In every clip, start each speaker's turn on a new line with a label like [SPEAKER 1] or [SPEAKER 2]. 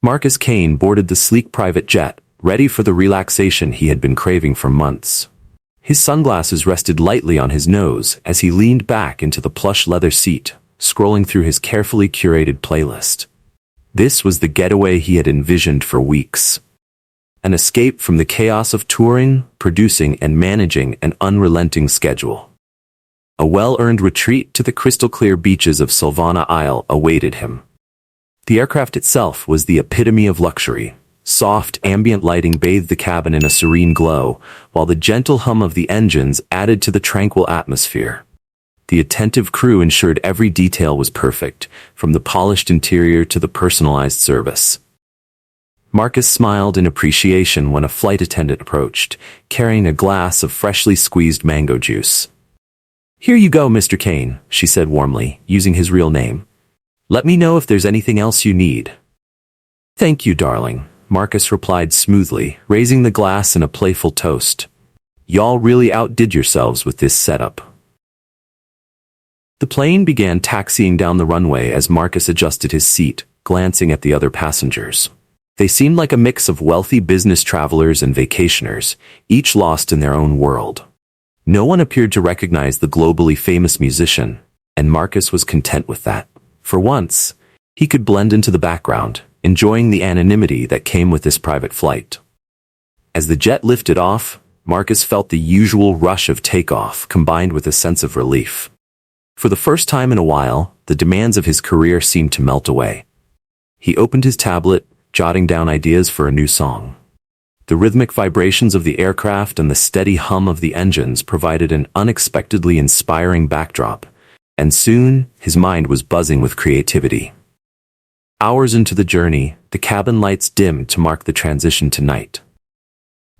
[SPEAKER 1] Marcus Kane boarded the sleek private jet, ready for the relaxation he had been craving for months. His sunglasses rested lightly on his nose as he leaned back into the plush leather seat, scrolling through his carefully curated playlist. This was the getaway he had envisioned for weeks. An escape from the chaos of touring, producing, and managing an unrelenting schedule. A well-earned retreat to the crystal-clear beaches of Solvana Isle awaited him. The aircraft itself was the epitome of luxury. Soft, ambient lighting bathed the cabin in a serene glow, while the gentle hum of the engines added to the tranquil atmosphere. The attentive crew ensured every detail was perfect, from the polished interior to the personalized service. Marcus smiled in appreciation when a flight attendant approached, carrying a glass of freshly squeezed mango juice. "Here you go, Mr. Kane," she said warmly, using his real name. "Let me know if there's anything else you need." "Thank you, darling," Marcus replied smoothly, raising the glass in a playful toast. "Y'all really outdid yourselves with this setup." The plane began taxiing down the runway as Marcus adjusted his seat, glancing at the other passengers. They seemed like a mix of wealthy business travelers and vacationers, each lost in their own world. No one appeared to recognize the globally famous musician, and Marcus was content with that. For once, he could blend into the background, enjoying the anonymity that came with this private flight. As the jet lifted off, Marcus felt the usual rush of takeoff combined with a sense of relief. For the first time in a while, the demands of his career seemed to melt away. He opened his tablet, jotting down ideas for a new song. The rhythmic vibrations of the aircraft and the steady hum of the engines provided an unexpectedly inspiring backdrop, and soon his mind was buzzing with creativity. Hours into the journey, the cabin lights dimmed to mark the transition to night.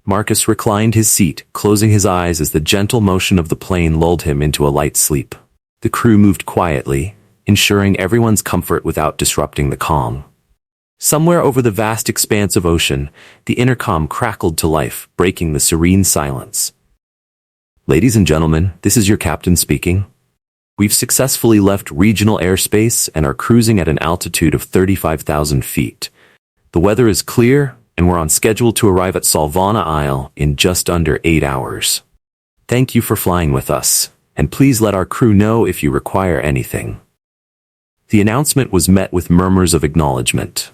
[SPEAKER 1] Marcus reclined his seat, closing his eyes as the gentle motion of the plane lulled him into a light sleep. The crew moved quietly, ensuring everyone's comfort without disrupting the calm. Somewhere over the vast expanse of ocean, the intercom crackled to life, breaking the serene silence. "Ladies and gentlemen, this is your captain speaking. We've successfully left regional airspace and are cruising at an altitude of 35,000 feet. The weather is clear, and we're on schedule to arrive at Solvana Isle in just under 8 hours. Thank you for flying with us, and please let our crew know if you require anything." The announcement was met with murmurs of acknowledgement.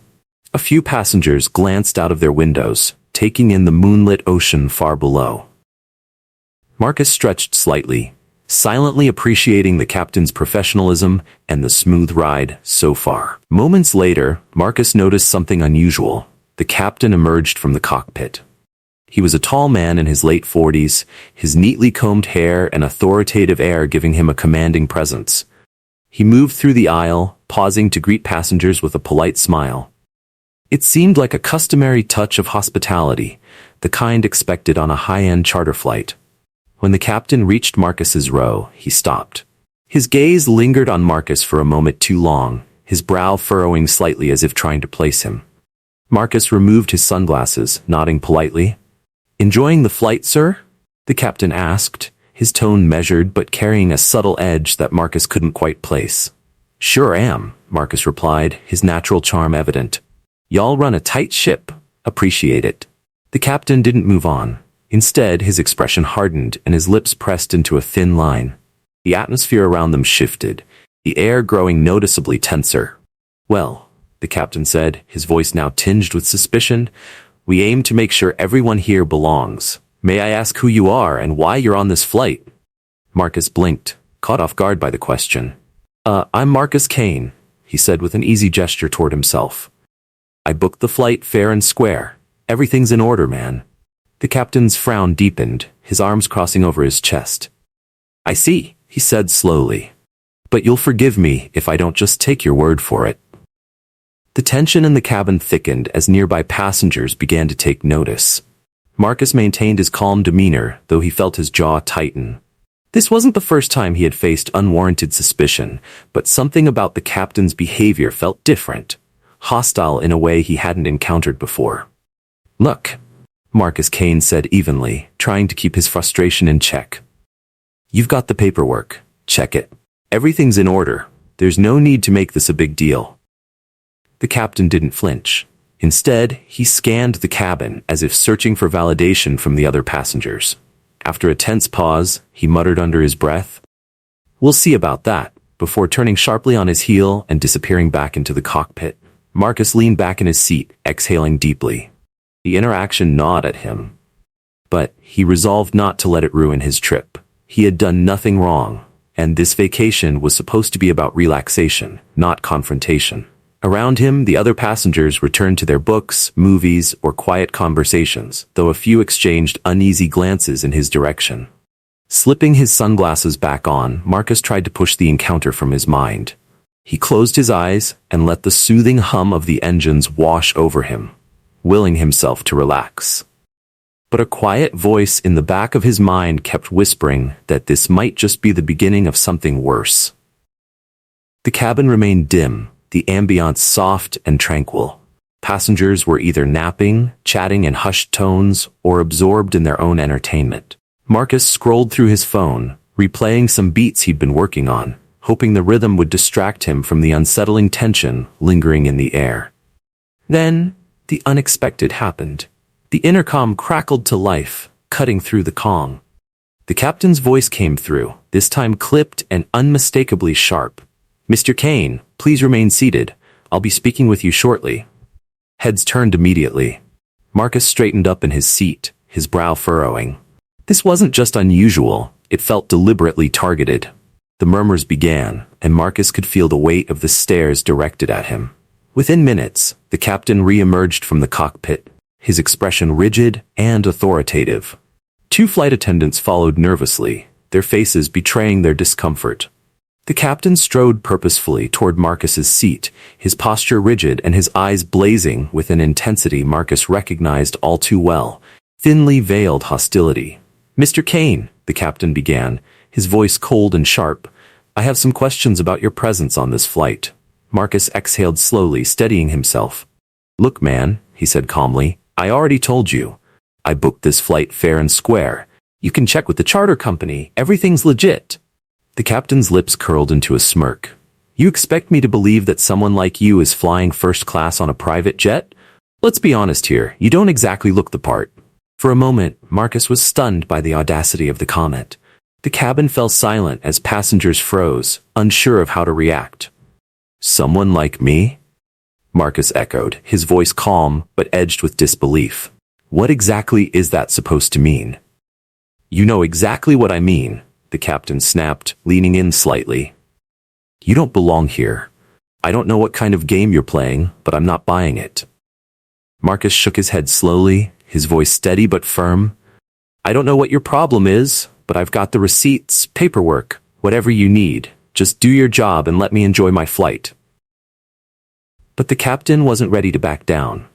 [SPEAKER 1] A few passengers glanced out of their windows, taking in the moonlit ocean far below. Marcus stretched slightly, silently appreciating the captain's professionalism and the smooth ride so far. Moments later, Marcus noticed something unusual. The captain emerged from the cockpit. He was a tall man in his late 40s, his neatly combed hair and authoritative air giving him a commanding presence. He moved through the aisle, pausing to greet passengers with a polite smile. It seemed like a customary touch of hospitality, the kind expected on a high-end charter flight. When the captain reached Marcus's row, he stopped. His gaze lingered on Marcus for a moment too long, his brow furrowing slightly as if trying to place him. Marcus removed his sunglasses, nodding politely. "Enjoying the flight, sir?" the captain asked, his tone measured but carrying a subtle edge that Marcus couldn't quite place. "Sure am," Marcus replied, his natural charm evident. "Y'all run a tight ship. Appreciate it." The captain didn't move on. Instead, his expression hardened and his lips pressed into a thin line. The atmosphere around them shifted, the air growing noticeably tenser. "Well," the captain said, his voice now tinged with suspicion, "we aim to make sure everyone here belongs. May I ask who you are and why you're on this flight?" Marcus blinked, caught off guard by the question. I'm Marcus Kane," he said with an easy gesture toward himself. "I booked the flight fair and square. Everything's in order, man." The captain's frown deepened, his arms crossing over his chest. "I see," he said slowly. "But you'll forgive me if I don't just take your word for it." The tension in the cabin thickened as nearby passengers began to take notice. Marcus maintained his calm demeanor, though he felt his jaw tighten. This wasn't the first time he had faced unwarranted suspicion, but something about the captain's behavior felt different, hostile in a way he hadn't encountered before. "Look," Marcus Kane said evenly, trying to keep his frustration in check. "You've got the paperwork. Check it. Everything's in order. There's no need to make this a big deal." The captain didn't flinch. Instead, he scanned the cabin as if searching for validation from the other passengers. After a tense pause, he muttered under his breath, "We'll see about that," before turning sharply on his heel and disappearing back into the cockpit. Marcus leaned back in his seat, exhaling deeply. The interaction gnawed at him, but he resolved not to let it ruin his trip. He had done nothing wrong, and this vacation was supposed to be about relaxation, not confrontation. Around him, the other passengers returned to their books, movies, or quiet conversations, though a few exchanged uneasy glances in his direction. Slipping his sunglasses back on, Marcus tried to push the encounter from his mind. He closed his eyes and let the soothing hum of the engines wash over him, willing himself to relax. But a quiet voice in the back of his mind kept whispering that this might just be the beginning of something worse. The cabin remained dim, the ambiance soft and tranquil. Passengers were either napping, chatting in hushed tones, or absorbed in their own entertainment. Marcus scrolled through his phone, replaying some beats he'd been working on, hoping the rhythm would distract him from the unsettling tension lingering in the air. Then, the unexpected happened. The intercom crackled to life, cutting through the calm. The captain's voice came through, this time clipped and unmistakably sharp. "Mr. Kane, please remain seated. I'll be speaking with you shortly." Heads turned immediately. Marcus straightened up in his seat, his brow furrowing. This wasn't just unusual, it felt deliberately targeted. The murmurs began, and Marcus could feel the weight of the stares directed at him. Within minutes, the captain re-emerged from the cockpit, his expression rigid and authoritative. Two flight attendants followed nervously, their faces betraying their discomfort. The captain strode purposefully toward Marcus's seat, his posture rigid and his eyes blazing with an intensity Marcus recognized all too well, thinly veiled hostility. "Mr. Kane," the captain began, his voice cold and sharp, "I have some questions about your presence on this flight." Marcus exhaled slowly, steadying himself. "Look, man," he said calmly, "I already told you. I booked this flight fair and square. You can check with the charter company. Everything's legit." The captain's lips curled into a smirk. "You expect me to believe that someone like you is flying first class on a private jet? Let's be honest here, you don't exactly look the part." For a moment, Marcus was stunned by the audacity of the comment. The cabin fell silent as passengers froze, unsure of how to react. "Someone like me?" Marcus echoed, his voice calm but edged with disbelief. "What exactly is that supposed to mean?" "You know exactly what I mean," the captain snapped, leaning in slightly. "You don't belong here. I don't know what kind of game you're playing, but I'm not buying it." Marcus shook his head slowly, his voice steady but firm. "I don't know what your problem is, but I've got the receipts, paperwork, whatever you need. Just do your job and let me enjoy my flight." But the captain wasn't ready to back down.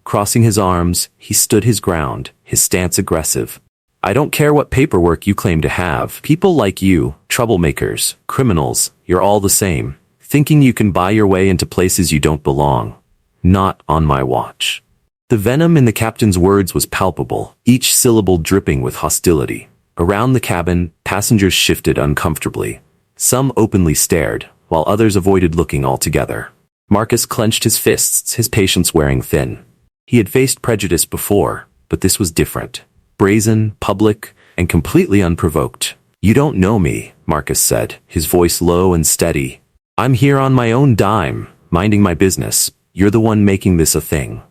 [SPEAKER 1] Crossing his arms, he stood his ground, his stance aggressive. "I don't care what paperwork you claim to have. People like you, troublemakers, criminals, you're all the same, thinking you can buy your way into places you don't belong. Not on my watch." The venom in the captain's words was palpable, each syllable dripping with hostility. Around the cabin, passengers shifted uncomfortably. Some openly stared, while others avoided looking altogether. Marcus clenched his fists, his patience wearing thin. He had faced prejudice before, but this was different. Brazen, public, and completely unprovoked. "You don't know me," Marcus said, his voice low and steady. "I'm here on my own dime, minding my business. You're the one making this a thing."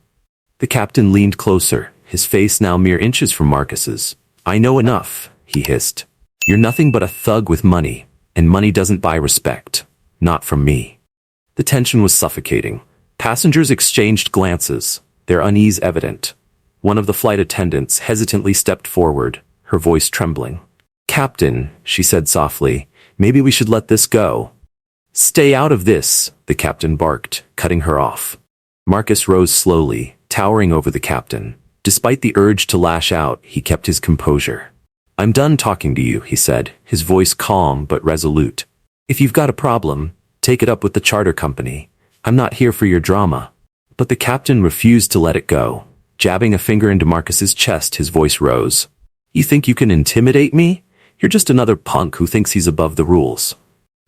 [SPEAKER 1] The captain leaned closer, his face now mere inches from Marcus's. "I know enough," he hissed. "You're nothing but a thug with money, and money doesn't buy respect. Not from me." The tension was suffocating. Passengers exchanged glances, their unease evident. One of the flight attendants hesitantly stepped forward, her voice trembling. "Captain," she said softly, "maybe we should let this go." "Stay out of this," the captain barked, cutting her off. Marcus rose slowly, towering over the captain. Despite the urge to lash out, he kept his composure. "I'm done talking to you," he said, his voice calm but resolute. "If you've got a problem, take it up with the charter company. I'm not here for your drama." But the captain refused to let it go. Jabbing a finger into Marcus's chest, his voice rose. "You think you can intimidate me? You're just another punk who thinks he's above the rules."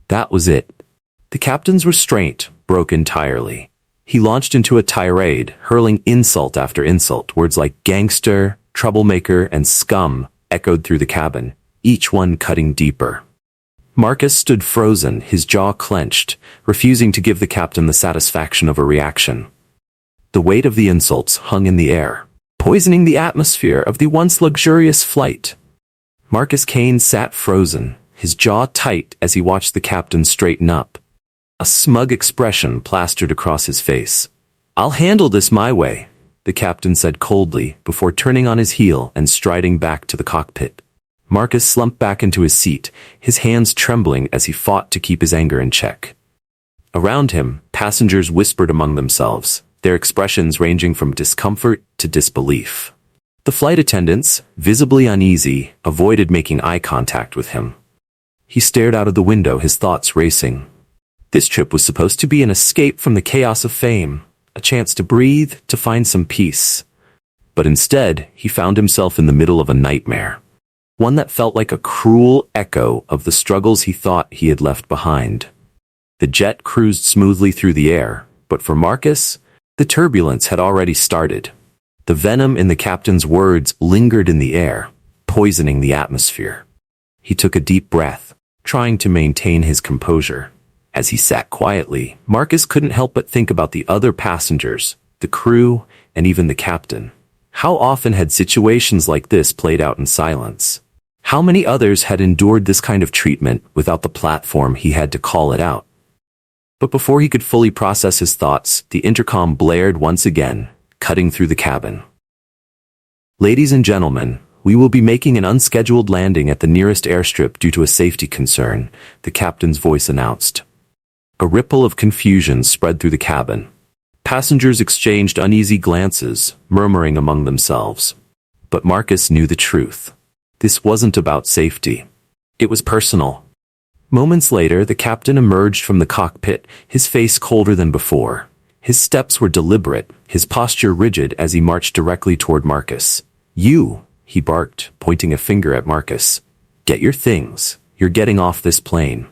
[SPEAKER 1] That was it. The captain's restraint broke entirely. He launched into a tirade, hurling insult after insult. Words like gangster, troublemaker, and scum echoed through the cabin, each one cutting deeper. Marcus stood frozen, his jaw clenched, refusing to give the captain the satisfaction of a reaction. The weight of the insults hung in the air, poisoning the atmosphere of the once luxurious flight. Marcus Kane sat frozen, his jaw tight as he watched the captain straighten up. A smug expression plastered across his face. "I'll handle this my way," the captain said coldly before turning on his heel and striding back to the cockpit. Marcus slumped back into his seat, his hands trembling as he fought to keep his anger in check. Around him, passengers whispered among themselves, their expressions ranging from discomfort to disbelief. The flight attendants, visibly uneasy, avoided making eye contact with him. He stared out of the window, his thoughts racing. This trip was supposed to be an escape from the chaos of fame, a chance to breathe, to find some peace. But instead, he found himself in the middle of a nightmare. One that felt like a cruel echo of the struggles he thought he had left behind. The jet cruised smoothly through the air, but for Marcus, the turbulence had already started. The venom in the captain's words lingered in the air, poisoning the atmosphere. He took a deep breath, trying to maintain his composure. As he sat quietly, Marcus couldn't help but think about the other passengers, the crew, and even the captain. How often had situations like this played out in silence? How many others had endured this kind of treatment without the platform he had to call it out? But before he could fully process his thoughts, the intercom blared once again, cutting through the cabin. "Ladies and gentlemen, we will be making an unscheduled landing at the nearest airstrip due to a safety concern," the captain's voice announced. A ripple of confusion spread through the cabin. Passengers exchanged uneasy glances, murmuring among themselves. But Marcus knew the truth. This wasn't about safety. It was personal. Moments later, the captain emerged from the cockpit, his face colder than before. His steps were deliberate, his posture rigid as he marched directly toward Marcus. "You," he barked, pointing a finger at Marcus. "Get your things. You're getting off this plane."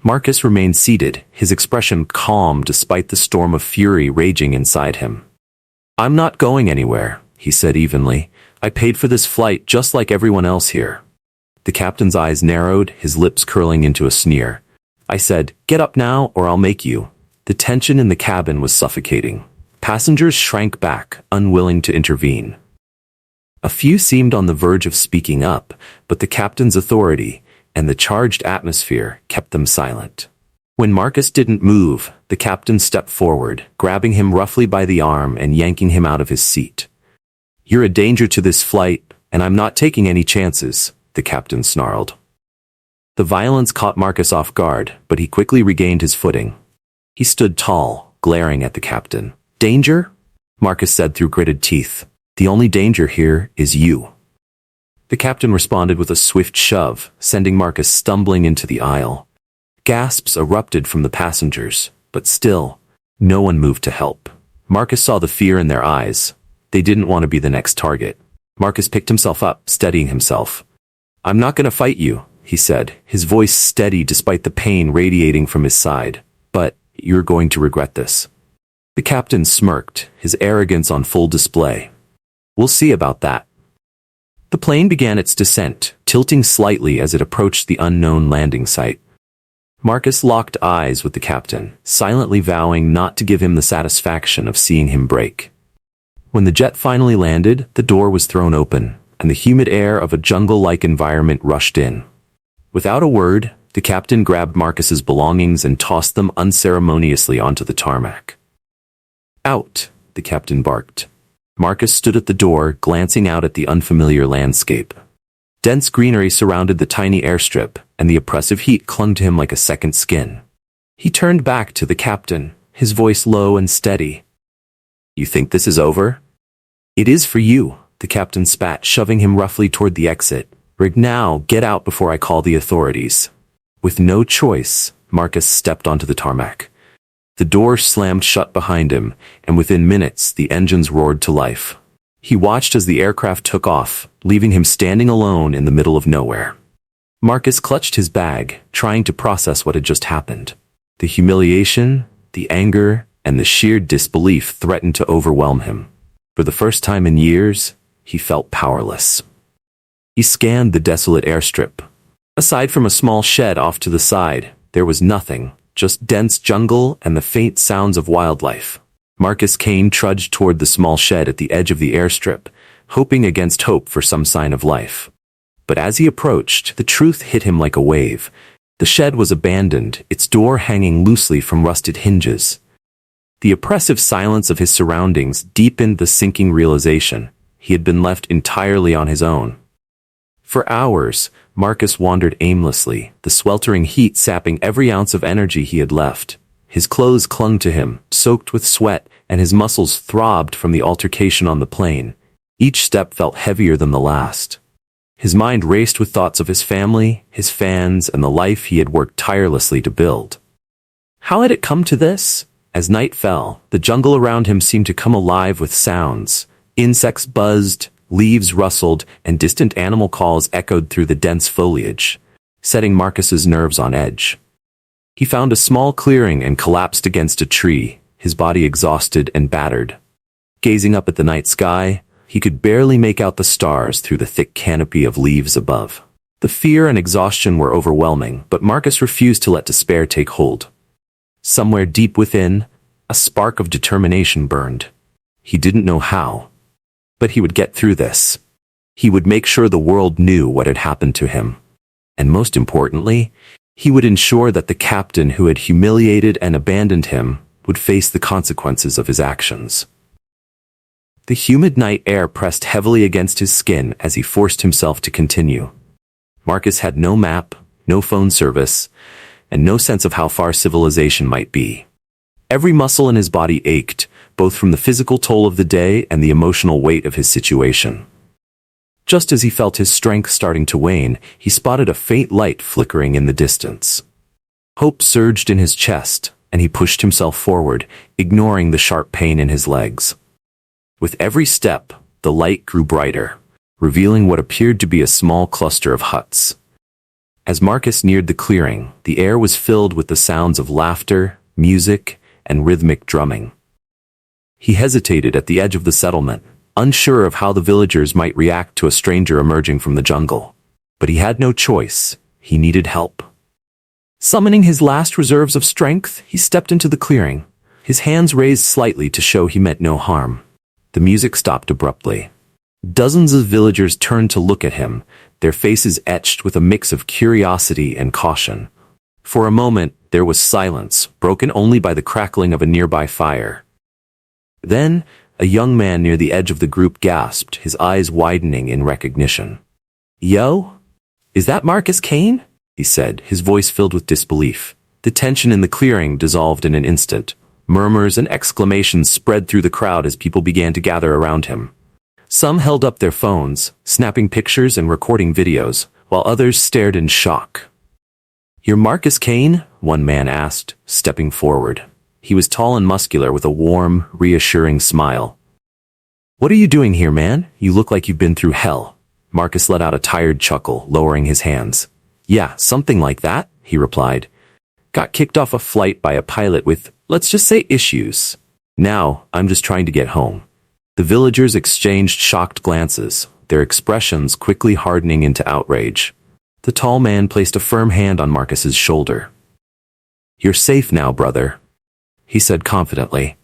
[SPEAKER 1] Marcus remained seated, his expression calm despite the storm of fury raging inside him. "I'm not going anywhere," he said evenly. "I paid for this flight just like everyone else here." The captain's eyes narrowed, his lips curling into a sneer. "I said, get up now or I'll make you." The tension in the cabin was suffocating. Passengers shrank back, unwilling to intervene. A few seemed on the verge of speaking up, but the captain's authority and the charged atmosphere kept them silent. When Marcus didn't move, the captain stepped forward, grabbing him roughly by the arm and yanking him out of his seat. "You're a danger to this flight, and I'm not taking any chances," the captain snarled. The violence caught Marcus off guard, but he quickly regained his footing. He stood tall, glaring at the captain. "Danger?" Marcus said through gritted teeth. "The only danger here is you." The captain responded with a swift shove, sending Marcus stumbling into the aisle. Gasps erupted from the passengers, but still, no one moved to help. Marcus saw the fear in their eyes. They didn't want to be the next target. Marcus picked himself up, steadying himself. "I'm not going to fight you," he said, his voice steady despite the pain radiating from his side. "But you're going to regret this." The captain smirked, his arrogance on full display. "We'll see about that." The plane began its descent, tilting slightly as it approached the unknown landing site. Marcus locked eyes with the captain, silently vowing not to give him the satisfaction of seeing him break. When the jet finally landed, the door was thrown open, and the humid air of a jungle-like environment rushed in. Without a word, the captain grabbed Marcus's belongings and tossed them unceremoniously onto the tarmac. "Out," the captain barked. Marcus stood at the door, glancing out at the unfamiliar landscape. Dense greenery surrounded the tiny airstrip, and the oppressive heat clung to him like a second skin. He turned back to the captain, his voice low and steady. "You think this is over?" "It is for you," the captain spat, shoving him roughly toward the exit. "Rig now, get out before I call the authorities." With no choice, Marcus stepped onto the tarmac. The door slammed shut behind him, and within minutes the engines roared to life. He watched as the aircraft took off, leaving him standing alone in the middle of nowhere. Marcus clutched his bag, trying to process what had just happened. The humiliation, the anger, and the sheer disbelief threatened to overwhelm him. For the first time in years, he felt powerless. He scanned the desolate airstrip. Aside from a small shed off to the side, there was nothing, just dense jungle and the faint sounds of wildlife. Marcus Kane trudged toward the small shed at the edge of the airstrip, hoping against hope for some sign of life. But as he approached, the truth hit him like a wave. The shed was abandoned, its door hanging loosely from rusted hinges. The oppressive silence of his surroundings deepened the sinking realization he had been left entirely on his own. For hours, Marcus wandered aimlessly, the sweltering heat sapping every ounce of energy he had left. His clothes clung to him, soaked with sweat, and his muscles throbbed from the altercation on the plane. Each step felt heavier than the last. His mind raced with thoughts of his family, his fans, and the life he had worked tirelessly to build. How had it come to this? As night fell, the jungle around him seemed to come alive with sounds. Insects buzzed, leaves rustled, and distant animal calls echoed through the dense foliage, setting Marcus's nerves on edge. He found a small clearing and collapsed against a tree, his body exhausted and battered. Gazing up at the night sky, he could barely make out the stars through the thick canopy of leaves above. The fear and exhaustion were overwhelming, but Marcus refused to let despair take hold. Somewhere deep within, a spark of determination burned. He didn't know how, but he would get through this. He would make sure the world knew what had happened to him. And most importantly, he would ensure that the captain who had humiliated and abandoned him would face the consequences of his actions. The humid night air pressed heavily against his skin as he forced himself to continue. Marcus had no map, no phone service, and no sense of how far civilization might be. Every muscle in his body ached, both from the physical toll of the day and the emotional weight of his situation. Just as he felt his strength starting to wane, he spotted a faint light flickering in the distance. Hope surged in his chest, and he pushed himself forward, ignoring the sharp pain in his legs. With every step, the light grew brighter, revealing what appeared to be a small cluster of huts. As Marcus neared the clearing, the air was filled with the sounds of laughter, music, and rhythmic drumming. He hesitated at the edge of the settlement, unsure of how the villagers might react to a stranger emerging from the jungle. But he had no choice. He needed help. Summoning his last reserves of strength, he stepped into the clearing, his hands raised slightly to show he meant no harm. The music stopped abruptly. Dozens of villagers turned to look at him, their faces etched with a mix of curiosity and caution. For a moment, there was silence, broken only by the crackling of a nearby fire. Then, a young man near the edge of the group gasped, his eyes widening in recognition. "Yo? Is that Marcus Kane?" he said, his voice filled with disbelief. The tension in the clearing dissolved in an instant. Murmurs and exclamations spread through the crowd as people began to gather around him. Some held up their phones, snapping pictures and recording videos, while others stared in shock. "You're Marcus Kane?" one man asked, stepping forward. He was tall and muscular with a warm, reassuring smile. "What are you doing here, man? You look like you've been through hell." Marcus let out a tired chuckle, lowering his hands. "Yeah, something like that," he replied. "Got kicked off a flight by a pilot with, let's just say, issues. Now, I'm just trying to get home." The villagers exchanged shocked glances, their expressions quickly hardening into outrage. The tall man placed a firm hand on Marcus's shoulder. "You're safe now, brother," he said confidently.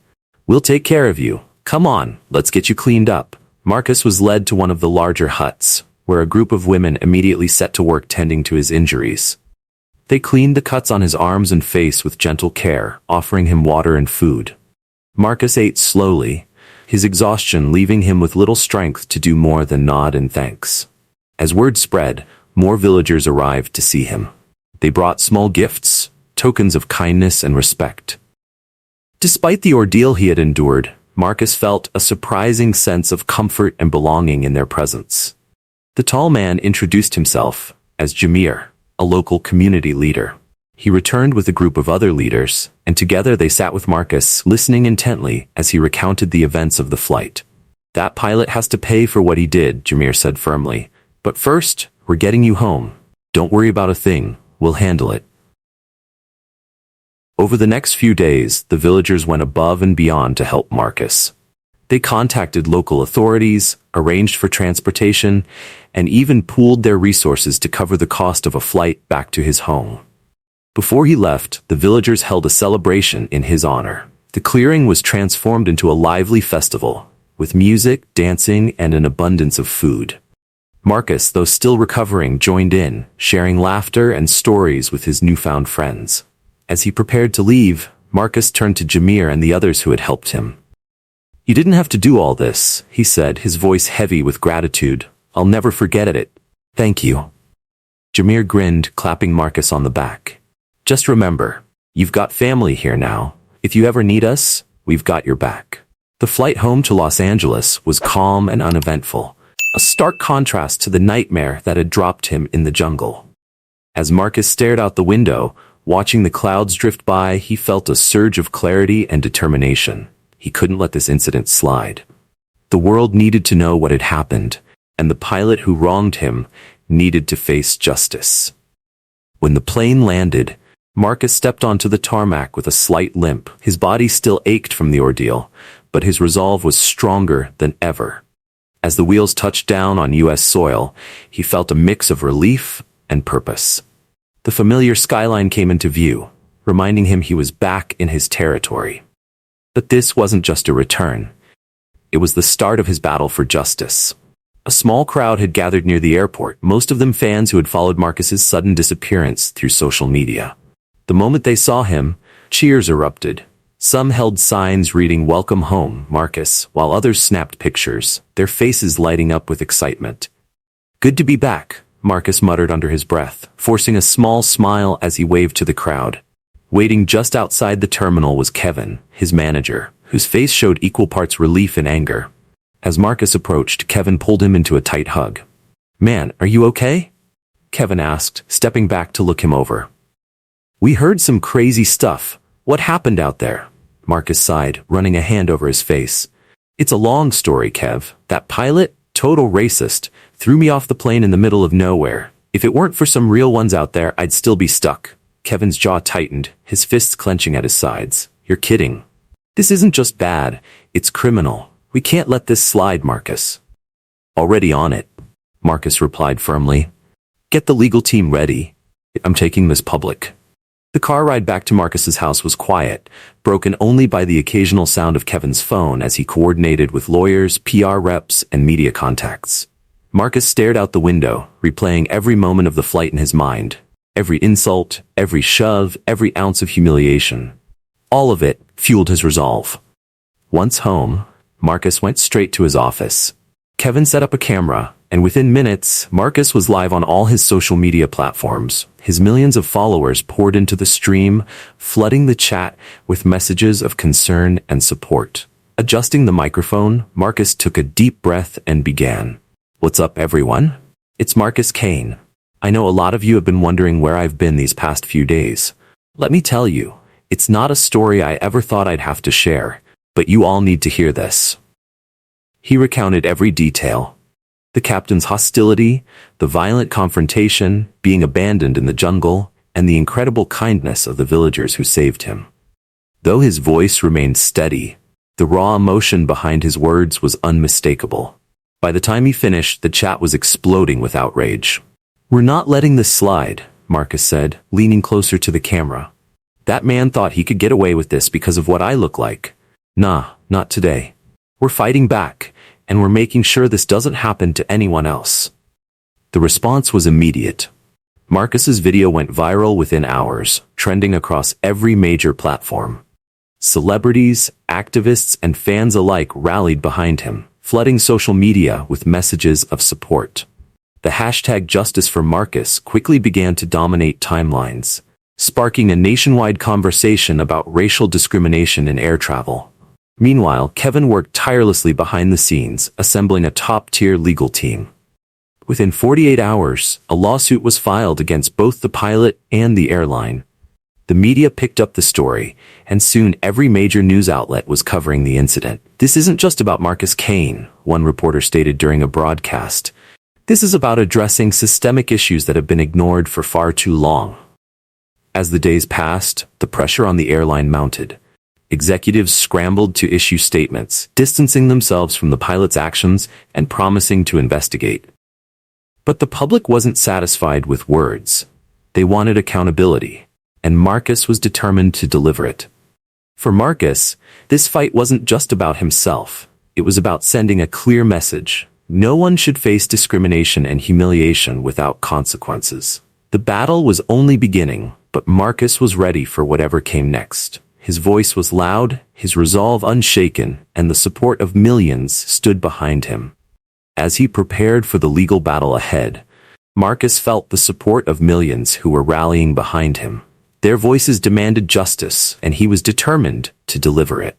[SPEAKER 1] "We'll take care of you. Come on, let's get you cleaned up." Marcus was led to one of the larger huts, where a group of women immediately set to work tending to his injuries. They cleaned the cuts on his arms and face with gentle care, offering him water and food. Marcus ate slowly, his exhaustion leaving him with little strength to do more than nod in thanks. As word spread, more villagers arrived to see him. They brought small gifts, tokens of kindness and respect. Despite the ordeal he had endured, Marcus felt a surprising sense of comfort and belonging in their presence. The tall man introduced himself as Jameer, a local community leader. He returned with a group of other leaders, and together they sat with Marcus, listening intently as he recounted the events of the flight. "That pilot has to pay for what he did," Jameer said firmly. "But first, we're getting you home. Don't worry about a thing, we'll handle it." Over the next few days, the villagers went above and beyond to help Marcus. They contacted local authorities, arranged for transportation, and even pooled their resources to cover the cost of a flight back to his home. Before he left, the villagers held a celebration in his honor. The clearing was transformed into a lively festival, with music, dancing, and an abundance of food. Marcus, though still recovering, joined in, sharing laughter and stories with his newfound friends. As he prepared to leave, Marcus turned to Jameer and the others who had helped him. "You didn't have to do all this," he said, his voice heavy with gratitude. "I'll never forget it. Thank you." Jameer grinned, clapping Marcus on the back. "Just remember, you've got family here now. If you ever need us, we've got your back." The flight home to Los Angeles was calm and uneventful, a stark contrast to the nightmare that had dropped him in the jungle. As Marcus stared out the window, watching the clouds drift by, he felt a surge of clarity and determination. He couldn't let this incident slide. The world needed to know what had happened, and the pilot who wronged him needed to face justice. When the plane landed, Marcus stepped onto the tarmac with a slight limp. His body still ached from the ordeal, but his resolve was stronger than ever. As the wheels touched down on U.S. soil, he felt a mix of relief and purpose. The familiar skyline came into view, reminding him he was back in his territory. But this wasn't just a return. It was the start of his battle for justice. A small crowd had gathered near the airport, most of them fans who had followed Marcus's sudden disappearance through social media. The moment they saw him, cheers erupted. Some held signs reading "Welcome home, Marcus," while others snapped pictures, their faces lighting up with excitement. "Good to be back," Marcus muttered under his breath, forcing a small smile as he waved to the crowd. Waiting just outside the terminal was Kevin, his manager, whose face showed equal parts relief and anger. As Marcus approached, Kevin pulled him into a tight hug. "Man, are you okay?" Kevin asked, stepping back to look him over. "We heard some crazy stuff. What happened out there?" Marcus sighed, running a hand over his face. "It's a long story, Kev. That pilot, total racist, threw me off the plane in the middle of nowhere. If it weren't for some real ones out there, I'd still be stuck." Kevin's jaw tightened, his fists clenching at his sides. "You're kidding. This isn't just bad, it's criminal. We can't let this slide, Marcus." "Already on it," Marcus replied firmly. "Get the legal team ready. I'm taking this public." The car ride back to Marcus's house was quiet, broken only by the occasional sound of Kevin's phone as he coordinated with lawyers, PR reps, and media contacts. Marcus stared out the window, replaying every moment of the flight in his mind. Every insult, every shove, every ounce of humiliation. All of it fueled his resolve. Once home, Marcus went straight to his office. Kevin set up a camera, and within minutes, Marcus was live on all his social media platforms. His millions of followers poured into the stream, flooding the chat with messages of concern and support. Adjusting the microphone, Marcus took a deep breath and began. "What's up, everyone? It's Marcus Kane. I know a lot of you have been wondering where I've been these past few days. Let me tell you, it's not a story I ever thought I'd have to share, but you all need to hear this." He recounted every detail. The captain's hostility, the violent confrontation, being abandoned in the jungle, and the incredible kindness of the villagers who saved him. Though his voice remained steady, the raw emotion behind his words was unmistakable. By the time he finished, the chat was exploding with outrage. "We're not letting this slide," Marcus said, leaning closer to the camera. "That man thought he could get away with this because of what I look like. Nah, not today. We're fighting back, and we're making sure this doesn't happen to anyone else." The response was immediate. Marcus's video went viral within hours, trending across every major platform. Celebrities, activists, and fans alike rallied behind him, flooding social media with messages of support. The hashtag Justice for Marcus quickly began to dominate timelines, sparking a nationwide conversation about racial discrimination in air travel. Meanwhile, Kevin worked tirelessly behind the scenes, assembling a top-tier legal team. Within 48 hours, a lawsuit was filed against both the pilot and the airline. The media picked up the story, and soon every major news outlet was covering the incident. "This isn't just about Marcus Kane," one reporter stated during a broadcast. "This is about addressing systemic issues that have been ignored for far too long." As the days passed, the pressure on the airline mounted. Executives scrambled to issue statements, distancing themselves from the pilot's actions and promising to investigate. But the public wasn't satisfied with words. They wanted accountability, and Marcus was determined to deliver it. For Marcus, this fight wasn't just about himself. It was about sending a clear message. No one should face discrimination and humiliation without consequences. The battle was only beginning, but Marcus was ready for whatever came next. His voice was loud, his resolve unshaken, and the support of millions stood behind him. As he prepared for the legal battle ahead, Marcus felt the support of millions who were rallying behind him. Their voices demanded justice, and he was determined to deliver it.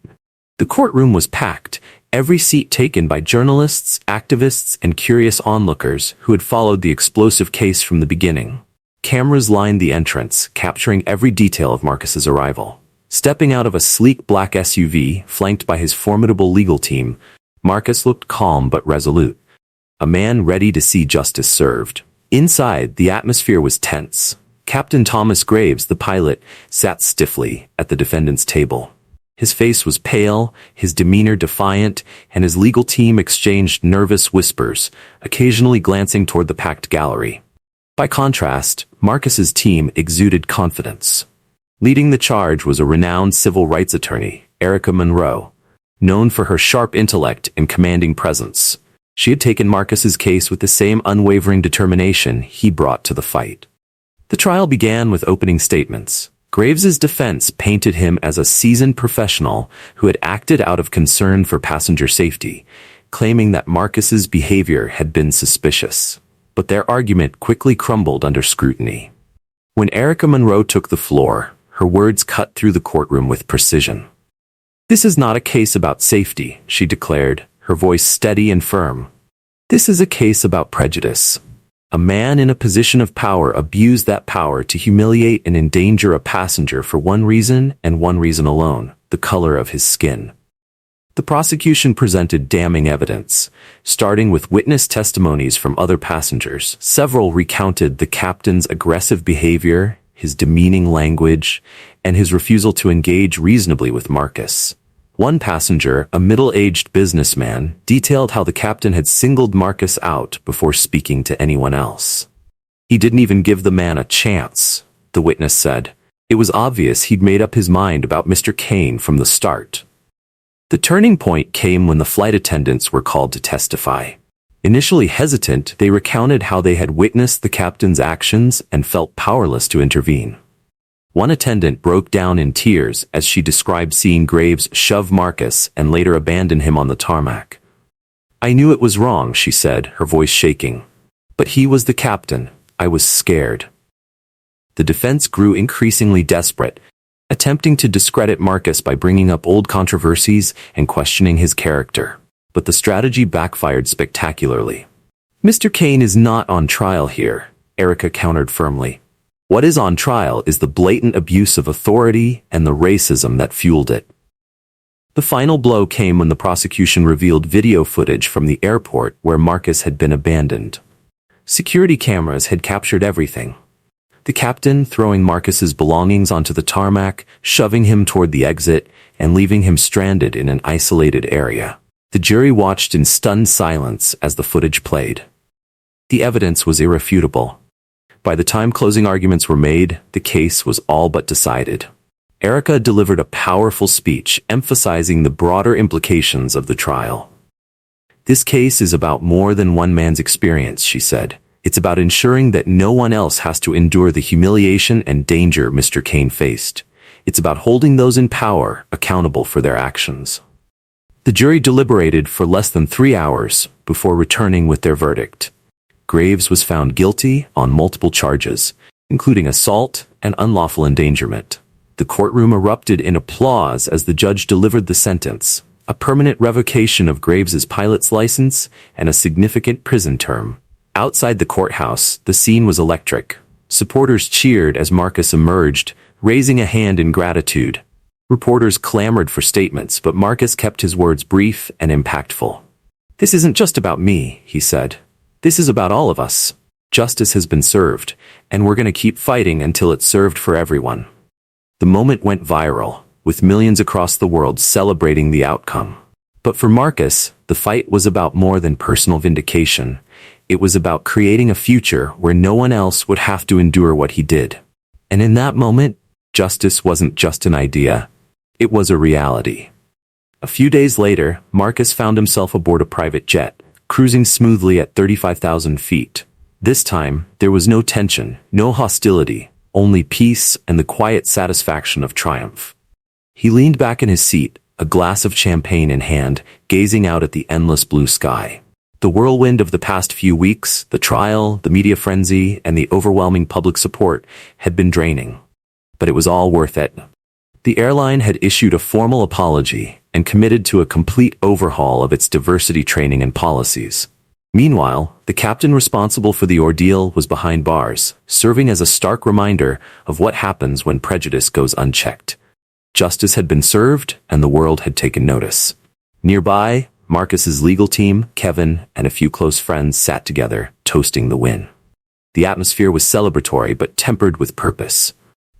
[SPEAKER 1] The courtroom was packed, every seat taken by journalists, activists, and curious onlookers who had followed the explosive case from the beginning. Cameras lined the entrance, capturing every detail of Marcus's arrival. Stepping out of a sleek black SUV, flanked by his formidable legal team, Marcus looked calm but resolute. A man ready to see justice served. Inside, the atmosphere was tense. Captain Thomas Graves, the pilot, sat stiffly at the defendant's table. His face was pale, his demeanor defiant, and his legal team exchanged nervous whispers, occasionally glancing toward the packed gallery. By contrast, Marcus's team exuded confidence. Leading the charge was a renowned civil rights attorney, Erica Monroe, known for her sharp intellect and commanding presence. She had taken Marcus's case with the same unwavering determination he brought to the fight. The trial began with opening statements. Graves's defense painted him as a seasoned professional who had acted out of concern for passenger safety, claiming that Marcus's behavior had been suspicious. But their argument quickly crumbled under scrutiny. When Erica Monroe took the floor, her words cut through the courtroom with precision. "This is not a case about safety," she declared, her voice steady and firm. "This is a case about prejudice. A man in a position of power abused that power to humiliate and endanger a passenger for one reason and one reason alone, the color of his skin." The prosecution presented damning evidence, starting with witness testimonies from other passengers. Several recounted the captain's aggressive behavior, his demeaning language, and his refusal to engage reasonably with Marcus. One passenger, a middle-aged businessman, detailed how the captain had singled Marcus out before speaking to anyone else. "He didn't even give the man a chance," the witness said. "It was obvious he'd made up his mind about Mr. Kane from the start." The turning point came when the flight attendants were called to testify. Initially hesitant, they recounted how they had witnessed the captain's actions and felt powerless to intervene. One attendant broke down in tears as she described seeing Graves shove Marcus and later abandon him on the tarmac. "I knew it was wrong," she said, her voice shaking. "But he was the captain. I was scared." The defense grew increasingly desperate, attempting to discredit Marcus by bringing up old controversies and questioning his character. But the strategy backfired spectacularly. "Mr. Kane is not on trial here," Erica countered firmly. "What is on trial is the blatant abuse of authority and the racism that fueled it." The final blow came when the prosecution revealed video footage from the airport where Marcus had been abandoned. Security cameras had captured everything. The captain throwing Marcus's belongings onto the tarmac, shoving him toward the exit, and leaving him stranded in an isolated area. The jury watched in stunned silence as the footage played. The evidence was irrefutable. By the time closing arguments were made, the case was all but decided. Erica delivered a powerful speech emphasizing the broader implications of the trial. "This case is about more than one man's experience," she said. "It's about ensuring that no one else has to endure the humiliation and danger Mr. Kane faced. It's about holding those in power accountable for their actions." The jury deliberated for less than 3 hours before returning with their verdict. Graves was found guilty on multiple charges, including assault and unlawful endangerment. The courtroom erupted in applause as the judge delivered the sentence, a permanent revocation of Graves's pilot's license and a significant prison term. Outside the courthouse, the scene was electric. Supporters cheered as Marcus emerged, raising a hand in gratitude. Reporters clamored for statements, but Marcus kept his words brief and impactful. "This isn't just about me," he said. "This is about all of us. Justice has been served, and we're going to keep fighting until it's served for everyone. The moment went viral, with millions across the world celebrating the outcome. But for Marcus, the fight was about more than personal vindication. It was about creating a future where no one else would have to endure what he did. And in that moment, justice wasn't just an idea. It was a reality. A few days later, Marcus found himself aboard a private jet, cruising smoothly at 35,000 feet. This time, there was no tension, no hostility, only peace and the quiet satisfaction of triumph. He leaned back in his seat, a glass of champagne in hand, gazing out at the endless blue sky. The whirlwind of the past few weeks, the trial, the media frenzy, and the overwhelming public support had been draining. But it was all worth it. The airline had issued a formal apology and committed to a complete overhaul of its diversity training and policies. Meanwhile, the captain responsible for the ordeal was behind bars, serving as a stark reminder of what happens when prejudice goes unchecked. Justice had been served, and the world had taken notice. Nearby, Marcus's legal team, Kevin, and a few close friends sat together, toasting the win. The atmosphere was celebratory but tempered with purpose.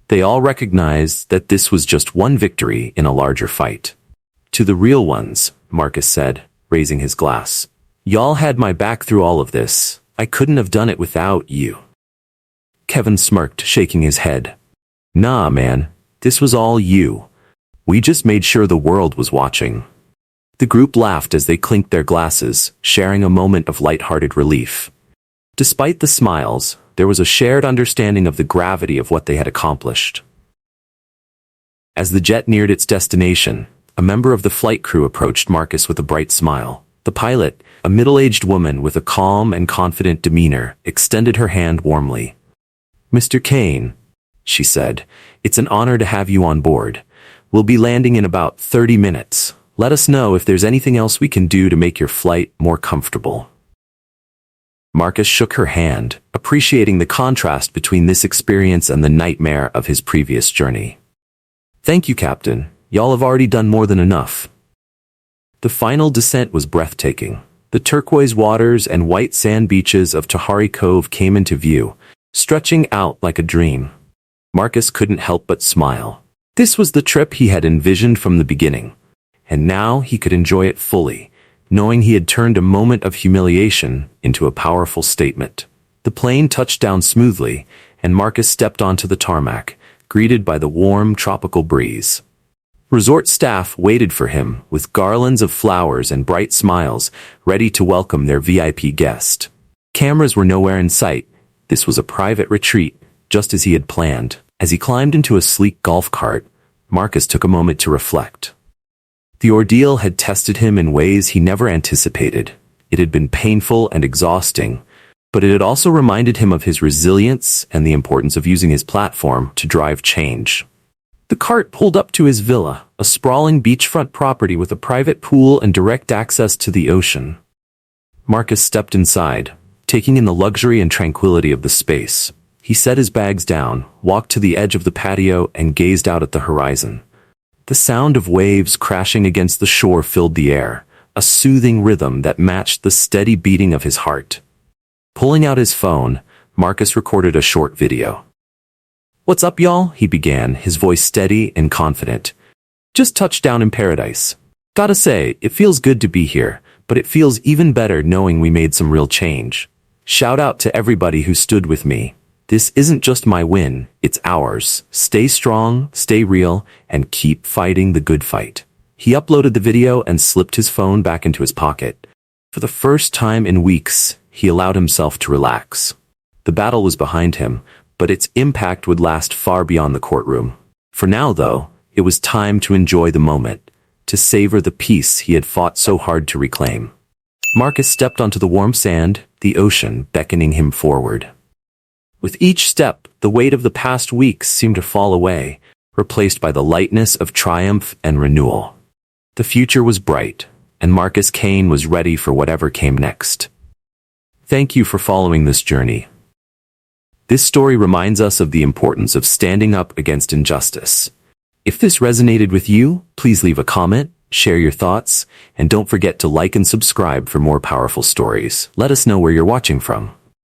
[SPEAKER 1] They all recognized that this was just one victory in a larger fight. To the real ones, Marcus said, raising his glass. Y'all had my back through all of this. I couldn't have done it without you. Kevin smirked, shaking his head. Nah, man, this was all you. We just made sure the world was watching. The group laughed as they clinked their glasses, sharing a moment of light-hearted relief. Despite the smiles, there was a shared understanding of the gravity of what they had accomplished. As the jet neared its destination, a member of the flight crew approached Marcus with a bright smile. The pilot, a middle-aged woman with a calm and confident demeanor, extended her hand warmly. Mr. Kane, she said, it's an honor to have you on board. We'll be landing in about 30 minutes. Let us know if there's anything else we can do to make your flight more comfortable. Marcus shook her hand, appreciating the contrast between this experience and the nightmare of his previous journey. Thank you, Captain. Y'all have already done more than enough. The final descent was breathtaking. The turquoise waters and white sand beaches of Tahari Cove came into view, stretching out like a dream. Marcus couldn't help but smile. This was the trip he had envisioned from the beginning, and now he could enjoy it fully, knowing he had turned a moment of humiliation into a powerful statement. The plane touched down smoothly, and Marcus stepped onto the tarmac, greeted by the warm, tropical breeze. Resort staff waited for him with garlands of flowers and bright smiles, ready to welcome their VIP guest. Cameras were nowhere in sight. This was a private retreat, just as he had planned. As he climbed into a sleek golf cart, Marcus took a moment to reflect. The ordeal had tested him in ways he never anticipated. It had been painful and exhausting, but it had also reminded him of his resilience and the importance of using his platform to drive change. The cart pulled up to his villa, a sprawling beachfront property with a private pool and direct access to the ocean. Marcus stepped inside, taking in the luxury and tranquility of the space. He set his bags down, walked to the edge of the patio, and gazed out at the horizon. The sound of waves crashing against the shore filled the air, a soothing rhythm that matched the steady beating of his heart. Pulling out his phone, Marcus recorded a short video. "What's up, y'all?" he began, his voice steady and confident. "Just touched down in paradise. Gotta say, it feels good to be here, but it feels even better knowing we made some real change. Shout out to everybody who stood with me. This isn't just my win, it's ours. Stay strong, stay real, and keep fighting the good fight." He uploaded the video and slipped his phone back into his pocket. For the first time in weeks, he allowed himself to relax. The battle was behind him, but its impact would last far beyond the courtroom. For now, though, it was time to enjoy the moment, to savor the peace he had fought so hard to reclaim. Marcus stepped onto the warm sand, the ocean beckoning him forward. With each step, the weight of the past weeks seemed to fall away, replaced by the lightness of triumph and renewal. The future was bright, and Marcus Kane was ready for whatever came next. Thank you for following this journey. This story reminds us of the importance of standing up against injustice. If this resonated with you, please leave a comment, share your thoughts, and don't forget to like and subscribe for more powerful stories. Let us know where you're watching from.